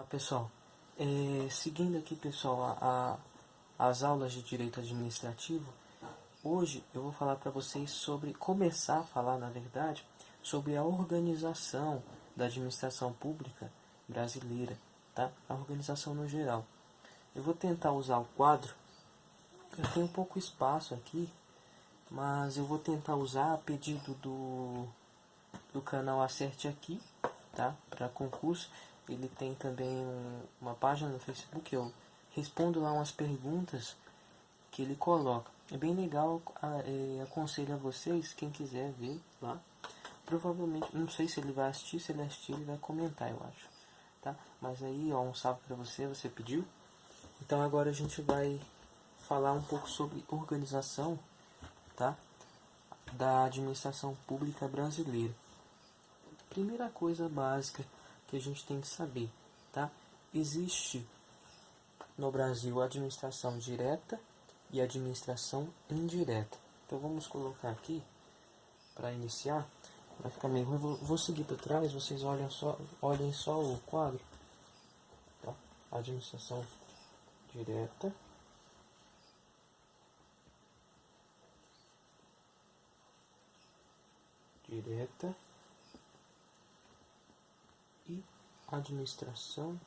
Olá pessoal, seguindo aqui pessoal as aulas de Direito Administrativo, hoje eu vou falar para vocês começar a falar na verdade, sobre a organização da administração pública brasileira, tá? A organização no geral. Eu vou tentar usar o quadro, eu tenho pouco espaço aqui, mas eu vou tentar usar a pedido do canal Acerte Aqui, tá? Para concurso. Ele tem também uma página no Facebook, eu respondo lá umas perguntas que ele coloca. É bem legal, aconselho a vocês, quem quiser ver lá. Provavelmente, não sei se ele vai assistir, se ele assistir ele vai comentar, eu acho. Tá? Mas aí, ó, um salve para você pediu. Então agora a gente vai falar um pouco sobre organização, tá? Da administração pública brasileira. Primeira coisa básica que a gente tem que saber, tá? Existe no Brasil a administração direta e a administração indireta. Então vamos colocar aqui para iniciar. Vai ficar meio ruim. Vou seguir para trás. Vocês olhem só o quadro. Tá? Administração direta. Direta. E administração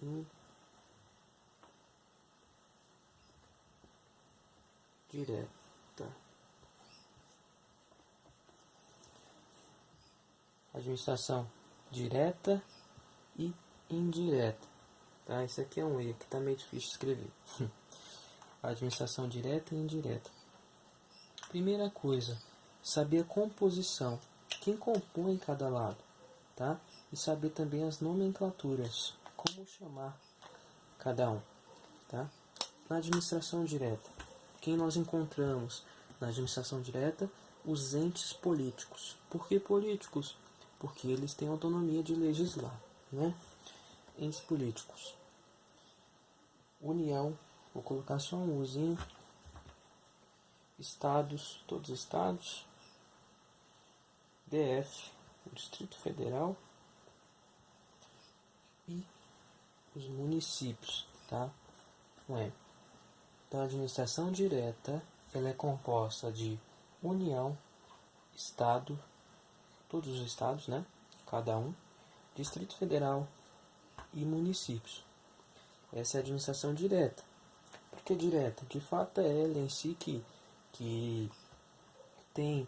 indireta. Administração direta e indireta. Tá? Isso aqui é um E, que tá meio difícil de escrever. Administração direta e indireta. Primeira coisa, saber a composição, quem compõe cada lado, tá? E saber também as nomenclaturas, como chamar cada um, tá? Na administração direta, quem nós encontramos na administração direta? Os entes políticos. Por que políticos? Porque eles têm autonomia de legislar, né? Entes políticos. União, vou colocar só um Uzinho. Estados, todos os estados. DF, o Distrito Federal. E os municípios, tá? Então a administração direta, ela é composta de União, Estado, todos os estados, né? Cada um, Distrito Federal e municípios. Essa é a administração direta. Por que direta? De fato é ela em si que tem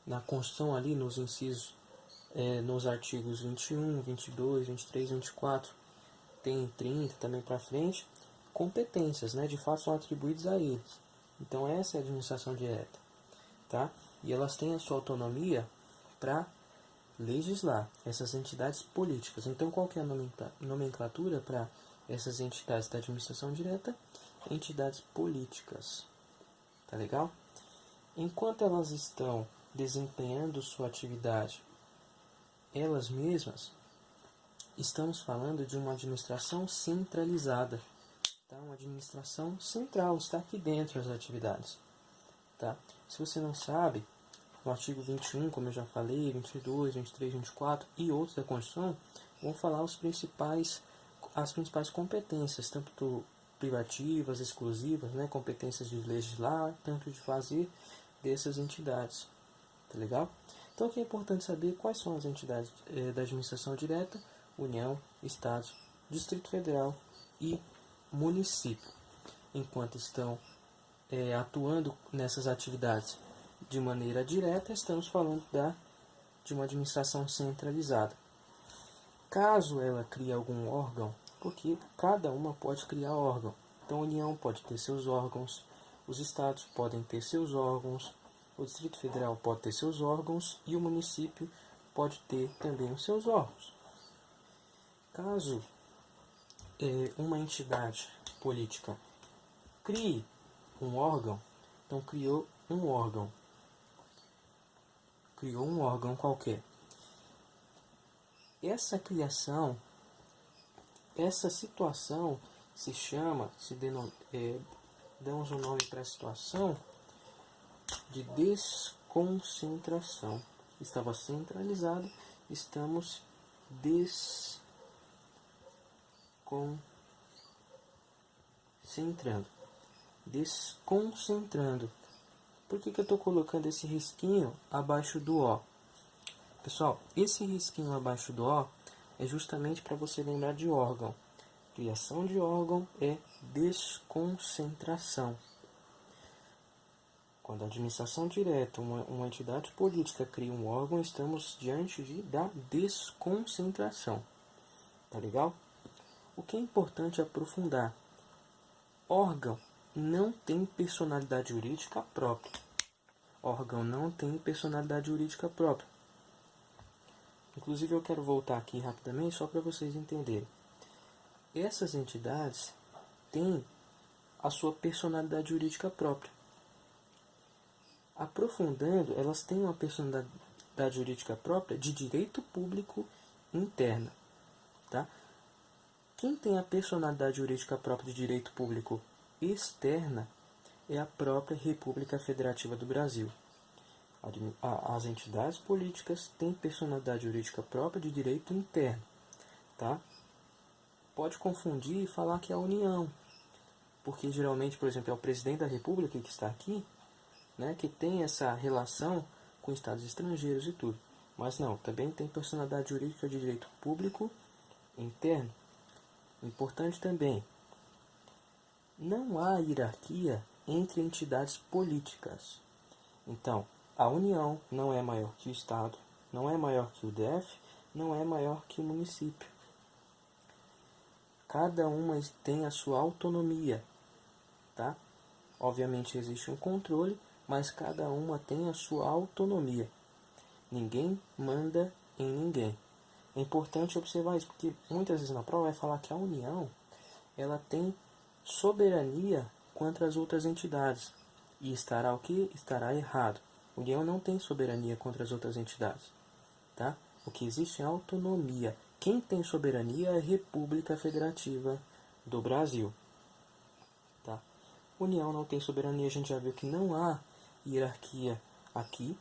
na Constituição ali nos incisos, nos artigos 21, 22, 23, 24, tem 30 também para frente, competências, né? De fato são atribuídas a eles. Então essa é a administração direta, tá? E elas têm a sua autonomia para legislar, essas entidades políticas. Então qual que é a nomenclatura para essas entidades da administração direta? Entidades políticas. Tá legal? Enquanto elas estão desempenhando sua atividade elas mesmas, estamos falando de uma administração centralizada. Tá? Uma administração central, está aqui dentro das atividades. Tá? Se você não sabe, no artigo 21, como eu já falei, 22, 23, 24 e outros da Constituição, vão falar as principais competências, tanto privativas, exclusivas, né, competências de legislar, tanto de fazer dessas entidades. Tá legal? Então o que é importante saber quais são as entidades da administração direta: União, Estados, Distrito Federal e município. Enquanto estão atuando nessas atividades de maneira direta, estamos falando de uma administração centralizada. Caso ela crie algum órgão, porque cada uma pode criar órgão. Então a União pode ter seus órgãos, os estados podem ter seus órgãos, o Distrito Federal pode ter seus órgãos e o município pode ter também os seus órgãos. Caso uma entidade política crie um órgão, então criou um órgão qualquer. Essa criação, essa situação se chama, damos um nome para a situação de desconcentração. estava centralizado, estamos desconcentrando. Por que eu estou colocando esse risquinho abaixo do O? Pessoal, esse risquinho abaixo do O é justamente para você lembrar de órgão. Criação de órgão é desconcentração. Quando a administração direta, uma entidade política cria um órgão, estamos diante da desconcentração. Tá legal? O que é importante aprofundar? Órgão não tem personalidade jurídica própria. Órgão não tem personalidade jurídica própria. Inclusive eu quero voltar aqui rapidamente só para vocês entenderem. Essas entidades têm a sua personalidade jurídica própria. Aprofundando, elas têm uma personalidade jurídica própria de direito público interna. Tá? Quem tem a personalidade jurídica própria de direito público externa é a própria República Federativa do Brasil. As entidades políticas têm personalidade jurídica própria de direito interno. Tá? Pode confundir e falar que é a União, porque geralmente, por exemplo, é o presidente da República que está aqui, né, que tem essa relação com estados estrangeiros e tudo. Mas não, também tem personalidade jurídica de direito público interno. Importante também, não há hierarquia entre entidades políticas. Então, a União não é maior que o Estado, não é maior que o DF, não é maior que o município. Cada uma tem a sua autonomia, tá? Obviamente existe um controle, mas cada uma tem a sua autonomia. Ninguém manda em ninguém. É importante observar isso, porque muitas vezes na prova vai falar que a União ela tem soberania contra as outras entidades. E estará o que? Estará errado. A União não tem soberania contra as outras entidades. Tá? O que existe é autonomia. Quem tem soberania é a República Federativa do Brasil. Tá? União não tem soberania, a gente já viu que não há hierarquia aqui,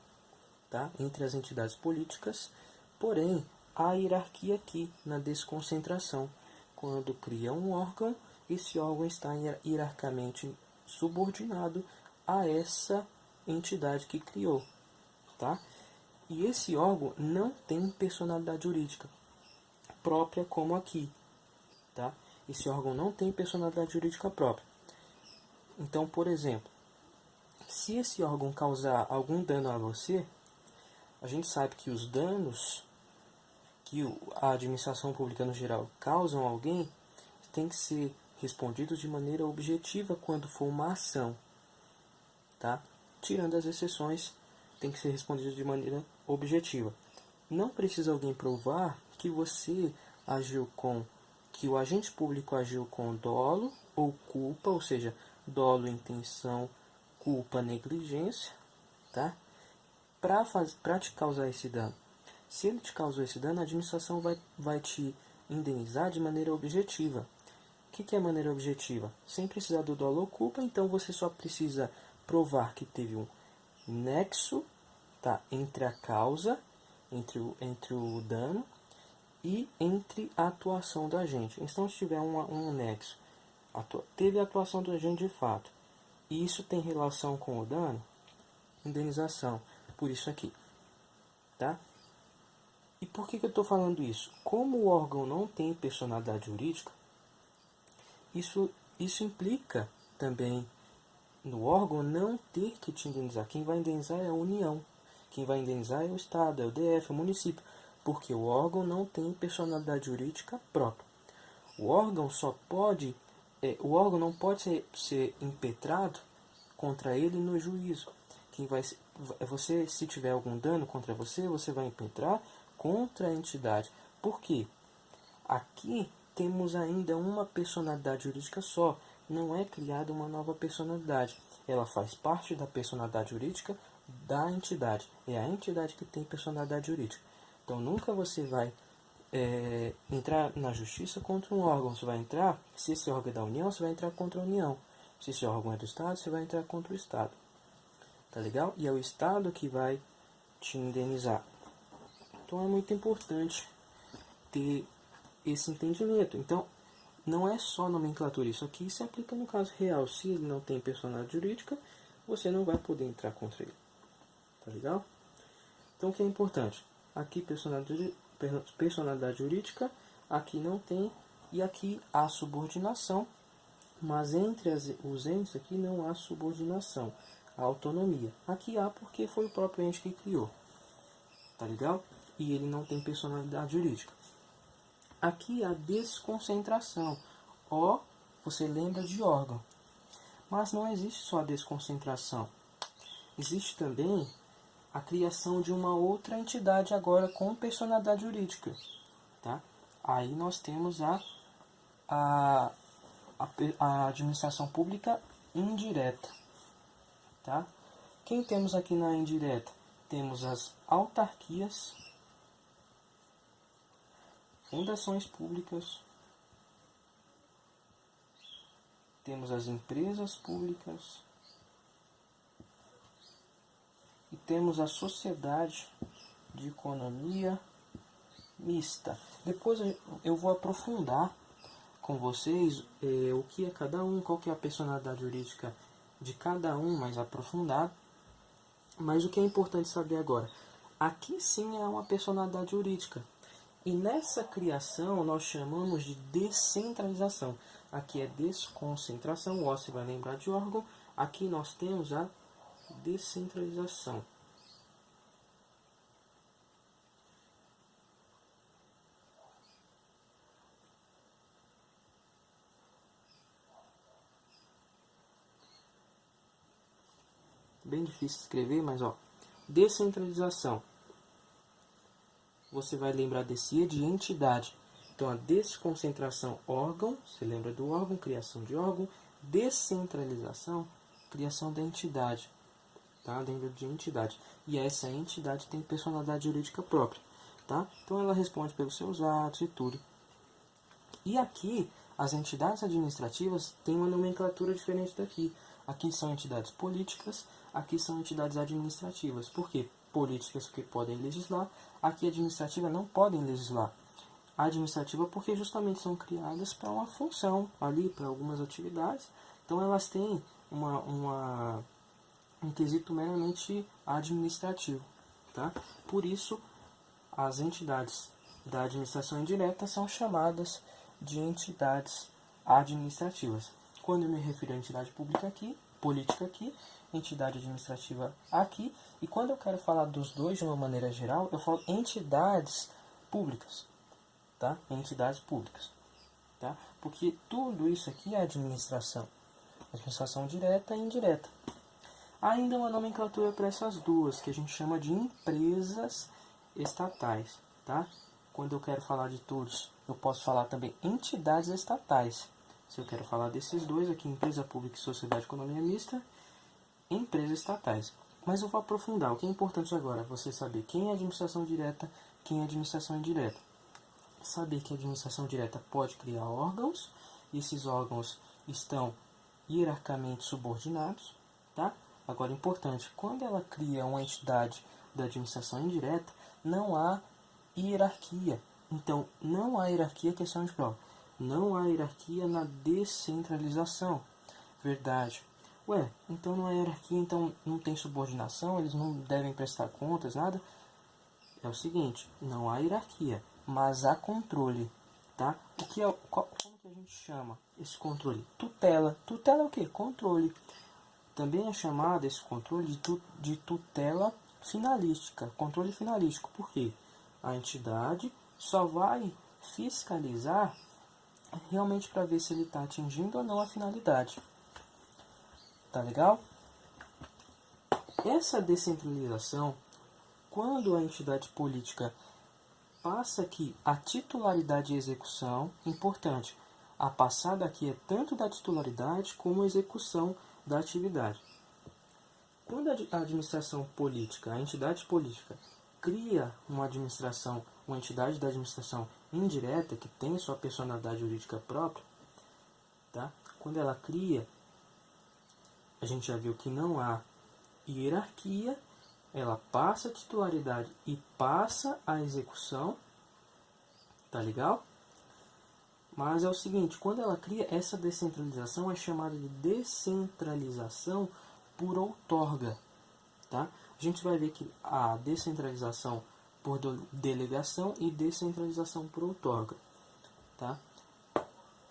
tá? Entre as entidades políticas, porém há hierarquia aqui na desconcentração. Quando cria um órgão, esse órgão está hierarquicamente subordinado a essa entidade que criou. Tá? E esse órgão não tem personalidade jurídica própria como aqui. Tá? Esse órgão não tem personalidade jurídica própria. Então, por exemplo, se esse órgão causar algum dano a você, a gente sabe que os danos que a administração pública no geral causam a alguém tem que ser respondidos de maneira objetiva quando for uma ação. Tá? Tirando as exceções, tem que ser respondido de maneira objetiva. Não precisa alguém provar que você agiu que o agente público agiu com dolo ou culpa, ou seja, dolo, intenção, culpa, negligência, tá? Para te causar esse dano. Se ele te causou esse dano, a administração vai te indenizar de maneira objetiva. O que é maneira objetiva? Sem precisar do dolo ou culpa, então você só precisa provar que teve um nexo, tá, entre a causa, entre o dano e entre a atuação do agente. Então, se tiver um nexo, teve a atuação do agente de fato, e isso tem relação com o dano, indenização por isso aqui. Tá? E por que eu estou falando isso? Como o órgão não tem personalidade jurídica, isso implica também no órgão não ter que te indenizar. Quem vai indenizar é a União. Quem vai indenizar é o Estado, é o DF, é o município. Porque o órgão não tem personalidade jurídica própria. O órgão não pode ser impetrado contra ele no juízo. Se tiver algum dano contra você, você vai impetrar contra a entidade. Por quê? Aqui temos ainda uma personalidade jurídica só. Não é criada uma nova personalidade. Ela faz parte da personalidade jurídica da entidade. É a entidade que tem personalidade jurídica. Então nunca você vai entrar na justiça contra um órgão. Você vai entrar, se esse órgão é da União, você vai entrar contra a União. Se esse órgão é do Estado, você vai entrar contra o Estado. Tá legal? E é o Estado que vai te indenizar. Então é muito importante ter esse entendimento. Então, não é só nomenclatura, isso aqui se aplica no caso real. Se ele não tem personalidade jurídica, você não vai poder entrar contra ele. Tá legal? Então o que é importante? Aqui personalidade jurídica, aqui não tem, e aqui há subordinação, mas entre os entes aqui não há subordinação, há autonomia. Aqui há porque foi o próprio ente que criou. Tá legal? E ele não tem personalidade jurídica. Aqui há desconcentração. Ó, você lembra de órgão. Mas não existe só a desconcentração. Existe também a criação de uma outra entidade agora com personalidade jurídica. Tá? Aí nós temos a administração pública indireta. Tá? Quem temos aqui na indireta? Temos as autarquias, fundações públicas, temos as empresas públicas e temos a sociedade de economia mista. Depois eu vou aprofundar com vocês o que é cada um, qual que é a personalidade jurídica de cada um, mais aprofundado. Mas o que é importante saber agora? Aqui sim é uma personalidade jurídica. E nessa criação nós chamamos de descentralização. Aqui é desconcentração, ó, você vai lembrar de órgão. Aqui nós temos a descentralização. Bem difícil de escrever, mas ó, descentralização. Você vai lembrar desse E de entidade. Então a desconcentração, órgão, você lembra do órgão, criação de órgão. Descentralização, criação da entidade. Tá? Lembra de entidade. E essa entidade tem personalidade jurídica própria. Tá? Então ela responde pelos seus atos e tudo. E aqui, as entidades administrativas têm uma nomenclatura diferente daqui. Aqui são entidades políticas, aqui são entidades administrativas. Por quê? Políticas que podem legislar, aqui administrativa não podem legislar. A administrativa porque justamente são criadas para uma função ali, para algumas atividades. Então elas têm um quesito meramente administrativo. Tá? Por isso, as entidades da administração indireta são chamadas de entidades administrativas. Quando eu me refiro à entidade pública aqui, política aqui, entidade administrativa aqui, e quando eu quero falar dos dois de uma maneira geral, eu falo entidades públicas, tá? Entidades públicas, tá? Porque tudo isso aqui é administração direta e indireta. Há ainda uma nomenclatura para essas duas, que a gente chama de empresas estatais, tá? Quando eu quero falar de todos, eu posso falar também entidades estatais. Se eu quero falar desses dois aqui, empresa pública e sociedade de economia mista, empresas estatais. Mas eu vou aprofundar. O que é importante agora? Você saber quem é administração direta, quem é administração indireta. Saber que a administração direta pode criar órgãos, e esses órgãos estão hierarquicamente subordinados, tá? Agora, importante, quando ela cria uma entidade da administração indireta, não há hierarquia. Então, não há hierarquia, questão de prova. Não há hierarquia na descentralização. Verdade. Ué, então não há hierarquia, então não tem subordinação, eles não devem prestar contas, nada? É o seguinte, não há hierarquia, mas há controle, tá? Como que a gente chama esse controle? Tutela. Tutela é o quê? Controle. Também é chamado esse controle de tutela finalística. Controle finalístico. Por quê? A entidade só vai fiscalizar realmente para ver se ele está atingindo ou não a finalidade. Tá legal? Essa descentralização, quando a entidade política passa aqui a titularidade e execução, importante, a passada aqui é tanto da titularidade como a execução da atividade. Quando a administração política, a entidade política, cria uma entidade da administração indireta, que tem sua personalidade jurídica própria, tá? Quando ela cria, a gente já viu que não há hierarquia ela passa a titularidade e passa a execução, tá legal? Mas é o seguinte, quando ela cria essa descentralização, é chamada de descentralização por outorga, tá? A gente vai ver que há descentralização por delegação e descentralização por outorga, tá?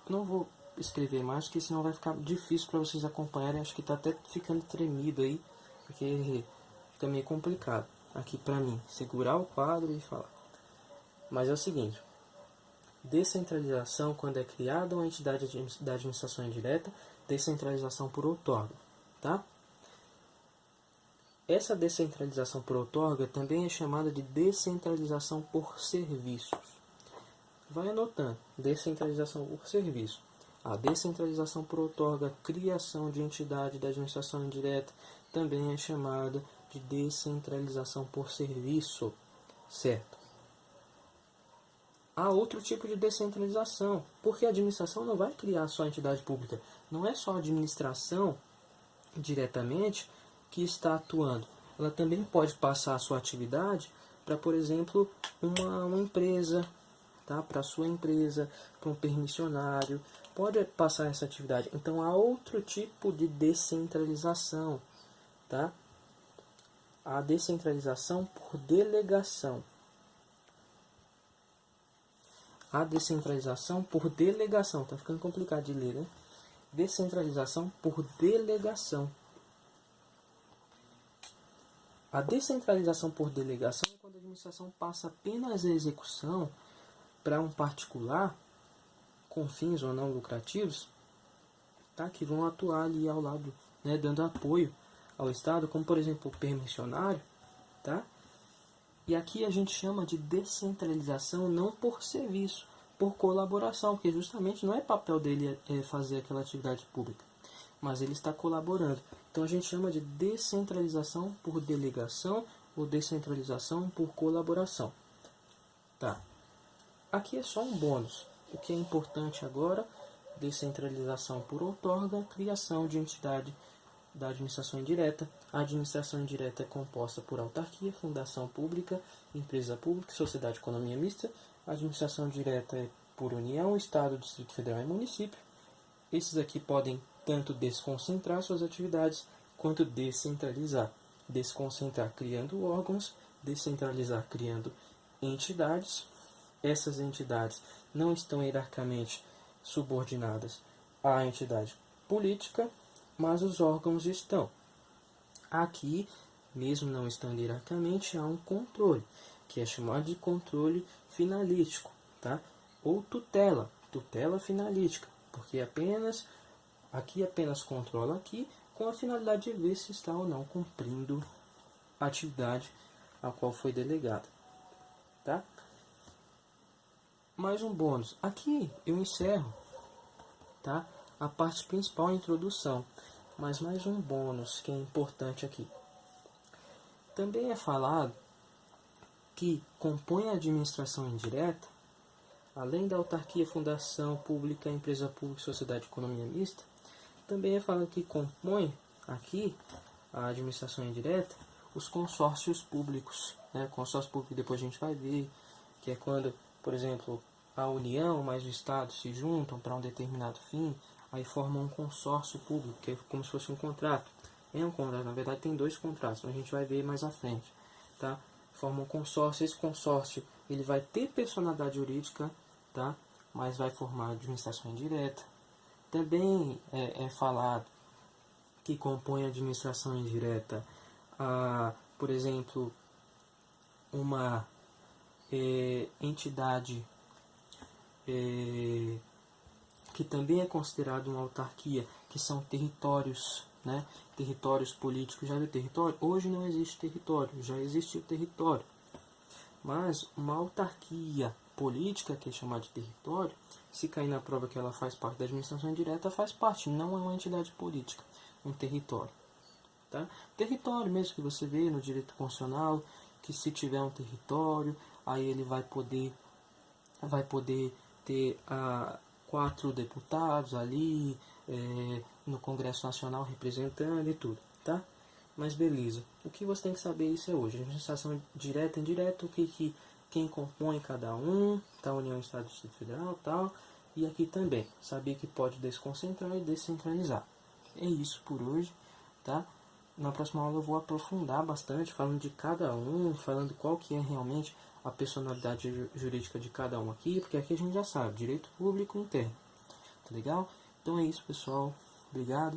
Não vou escrever mais, porque senão vai ficar difícil para vocês acompanharem. Acho que está até ficando tremido aí, porque fica meio complicado aqui para mim segurar o quadro e falar. Mas é o seguinte, descentralização quando é criada uma entidade da administração indireta, descentralização por outorga, tá? Essa descentralização por outorga também é chamada de descentralização por serviços. Vai anotando, descentralização por serviço. A descentralização por outorga, criação de entidade da administração indireta, também é chamada de descentralização por serviço, certo? Há outro tipo de descentralização, porque a administração não vai criar só a entidade pública. Não é só a administração diretamente que está atuando. Ela também pode passar a sua atividade para, por exemplo, uma empresa, tá? Para a sua empresa, para um permissionário, pode passar essa atividade. Então há outro tipo de descentralização, tá? A descentralização por delegação. A descentralização por delegação, tá ficando complicado de ler, né? Descentralização por delegação. A descentralização por delegação é quando a administração passa apenas a execução para um particular, com fins ou não lucrativos, tá? Que vão atuar ali ao lado, né? Dando apoio ao Estado, como por exemplo o permissionário, tá? E aqui a gente chama de descentralização não por serviço, por colaboração, porque justamente não é papel dele fazer aquela atividade pública, mas ele está colaborando. Então a gente chama de descentralização por delegação ou descentralização por colaboração. Tá. Aqui é só um bônus. O que é importante agora, descentralização por outorga, criação de entidade da administração indireta. A administração indireta é composta por autarquia, fundação pública, empresa pública, sociedade de economia mista. A administração direta é por União, Estado, Distrito Federal e município. Esses aqui podem tanto desconcentrar suas atividades quanto descentralizar. Desconcentrar criando órgãos, descentralizar criando entidades. Essas entidades não estão hierarquicamente subordinadas à entidade política, mas os órgãos estão. Aqui, mesmo não estando hierarquicamente, há um controle, que é chamado de controle finalístico, tá? Ou tutela finalística, porque aqui apenas controla aqui com a finalidade de ver se está ou não cumprindo a atividade a qual foi delegada, tá? Mais um bônus. Aqui eu encerro, tá? A parte principal é a introdução, mas mais um bônus que é importante aqui. Também é falado que compõe a administração indireta, além da autarquia, fundação pública, empresa pública e sociedade de economia mista, também é falado que compõe aqui a administração indireta os consórcios públicos, né? Consórcio público depois a gente vai ver, que é quando, por exemplo, a União mais o Estado se juntam para um determinado fim, aí formam um consórcio público, que é como se fosse um contrato. É um contrato, na verdade tem dois contratos, a gente vai ver mais à frente, tá? Formam um consórcio, esse consórcio ele vai ter personalidade jurídica, tá? Mas vai formar administração indireta. Também é falado que compõe a administração indireta, por exemplo, uma entidade que também é considerado uma autarquia, que são territórios, né? Territórios políticos. Já viu território? Hoje não existe território, já existe o território. Mas uma autarquia política, que é chamada de território, se cair na prova que ela faz parte da administração indireta, faz parte, não é uma entidade política, um território. Tá? Território mesmo que você vê no direito constitucional, que se tiver um território, aí ele vai poder ter 4 deputados ali no Congresso Nacional representando e tudo, tá? Mas beleza, o que você tem que saber isso é hoje. Administração direta e indireta, quem compõe cada um, tá? União, Estado e Distrito Federal, tal. E aqui também, saber que pode desconcentrar e descentralizar. É isso por hoje, tá? Na próxima aula eu vou aprofundar bastante, falando de cada um, falando qual que é realmente a personalidade jurídica de cada um aqui, porque aqui a gente já sabe, direito público interno, tá legal? Então é isso, pessoal. Obrigado.